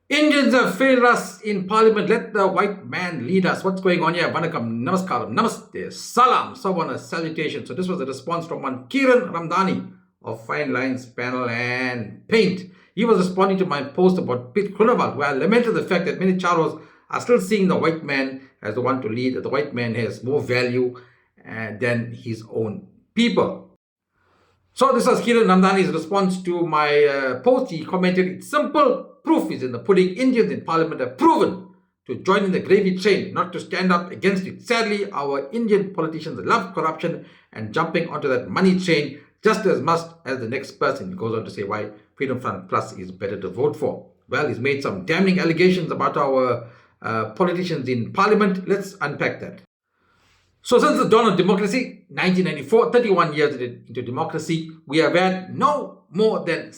Indians have failed us in parliament. Let the white man lead us. What's going on here? Vanakkam, namaskaram, namaste, salam, sawana, salutation. So this was a response from one Kiran Ramdani of Fine Lines Panel and Paint. He was responding to my post about Pit Kunawal, where I lamented the fact that many Charos are still seeing the white man as the one to lead, that the white man has more value than his own people. So this was Kiran Ramdani's response to my post. He commented, "It's simple. Proof is in the pudding. Indians in parliament have proven to join in the gravy train, not to stand up against it. Sadly, our Indian politicians love corruption and jumping onto that money train just as much as the next person." He goes on to say why Freedom Front Plus is better to vote for. Well, he's made some damning allegations about our politicians in parliament. Let's unpack that. So since the dawn of democracy, 1994, 31 years into democracy, we have had no more than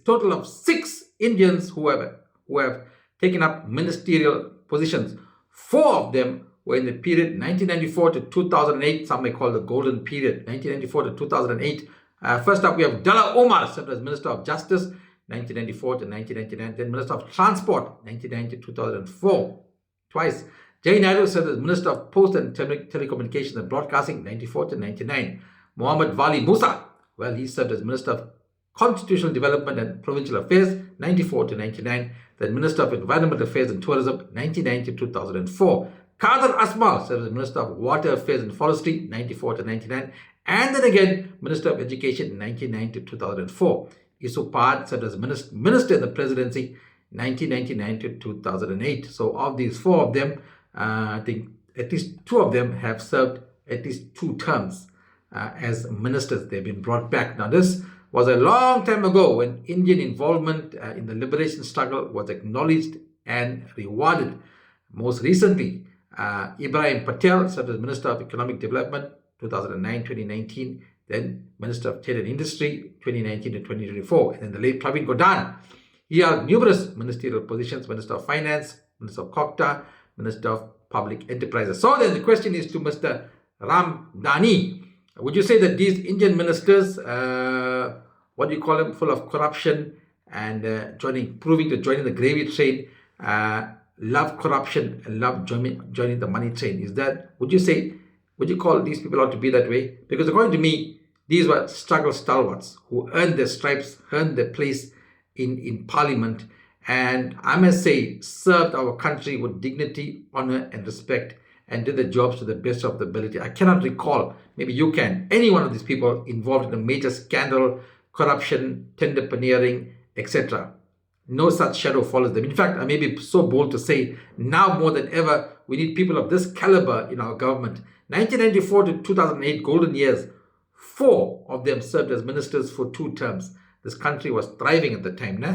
total of six Indians who have taken up ministerial positions. Four of them were in the period 1994 to 2008, some may call the golden period, 1994 to 2008. First up, we have Dalla Omar, served as Minister of Justice, 1994 to 1999, then Minister of Transport, 1990 to 2004, twice. Jay Naidu served as Minister of Post and Telecommunications and Broadcasting, 94 to 99. Muhammad Wali Musa, well, he served as Minister of Constitutional Development and Provincial Affairs, 94 to 99. Then Minister of Environmental Affairs and Tourism, 1990 to 2004. Qadar Asmal served as Minister of Water Affairs and Forestry, 94 to 99. And then again, Minister of Education, 1990 to 2004. Isupad served as Minister in the Presidency, 1999 to 2008. So of these four of them, I think at least two of them have served at least 2 terms as ministers. They've been brought back. Now this was a long time ago when Indian involvement in the liberation struggle was acknowledged and rewarded. Most recently, Ibrahim Patel served as Minister of Economic Development 2009-2019, then Minister of Trade and Industry 2019 to 2024, and then the late Praveen Gordhan. He held numerous ministerial positions: Minister of Finance, Minister of Kokta, Minister of Public Enterprises. So then the question is to Mr. Ramdani. Would you say that these Indian ministers, what do you call them, full of corruption and proving to join in the gravy train, love corruption and love joining the money train? Would you call these people out to be that way? Because according to me, these were struggle stalwarts who earned their stripes, earned their place in parliament, and I must say, served our country with dignity, honor, and respect, and did the jobs to the best of their ability. I cannot recall, maybe you can, any one of these people involved in a major scandal, corruption, tender paneering, etc. No such shadow follows them. In fact, I may be so bold to say, now more than ever, we need people of this caliber in our government. 1994 to 2008, golden years, 4 of them served as ministers for 2 terms. This country was thriving at the time. Nah?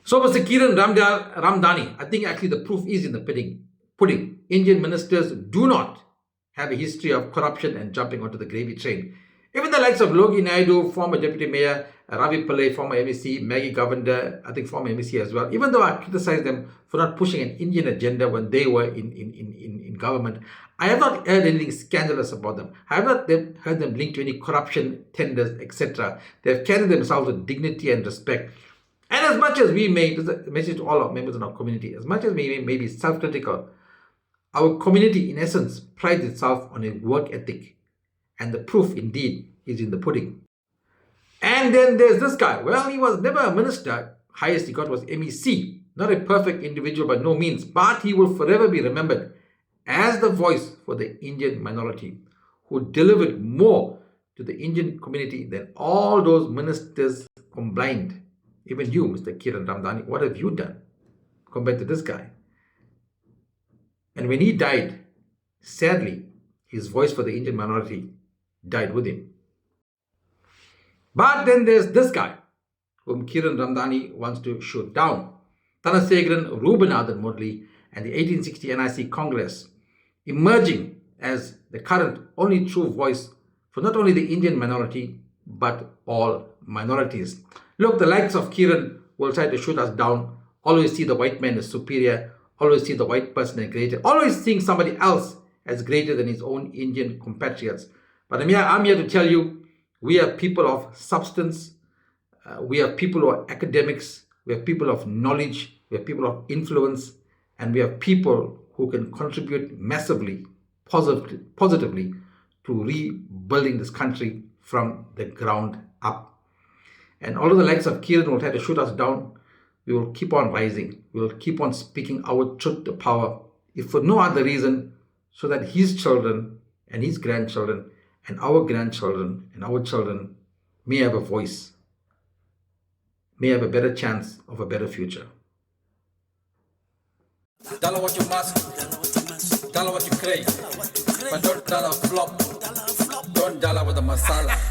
So Mr. Kiran Ramdani, I think actually the proof is in the pudding. Indian ministers do not have a history of corruption and jumping onto the gravy train. Even the likes of Logi Naidu, former Deputy Mayor, Ravi Pillai, former MEC, Maggie Govender, I think former MEC as well, even though I criticized them for not pushing an Indian agenda when they were in government, I have not heard anything scandalous about them. I have not heard them linked to any corruption, tenders, etc. They have carried themselves with dignity and respect. And as much as we may, this is a message to all our members in our community, as much as we may be self-critical, our community in essence prides itself on a work ethic. And the proof indeed is in the pudding. And then there's this guy. Well, he was never a minister. Highest he got was MEC. Not a perfect individual by no means, but he will forever be remembered as the voice for the Indian minority, who delivered more to the Indian community than all those ministers combined. Even you, Mr. Kiran Ramdani, what have you done compared to this guy? And when he died, sadly, his voice for the Indian minority died with him. But then there's this guy, whom Kiran Ramdani wants to shoot down. Thanasegaran Rubenathan Murli and the 1860 NIC Congress, emerging as the current only true voice for not only the Indian minority, but all minorities. Look, the likes of Kiran will try to shoot us down, always see the white man as superior, always see the white person as greater, always seeing somebody else as greater than his own Indian compatriots. But I'm here to tell you, we are people of substance, we are people who are academics, We have people of knowledge, we have people of influence, and we have people who can contribute massively, positively to rebuilding this country from the ground up. And although the likes of Kiran will try to shoot us down, we will keep on rising. We will keep on speaking our truth to power, if for no other reason, so that his children and his grandchildren and our grandchildren and our children may have a voice, may have a better chance of a better future. Dollar what you must, dollar what you crave, but don't dollar flop, don't dollar with the masala.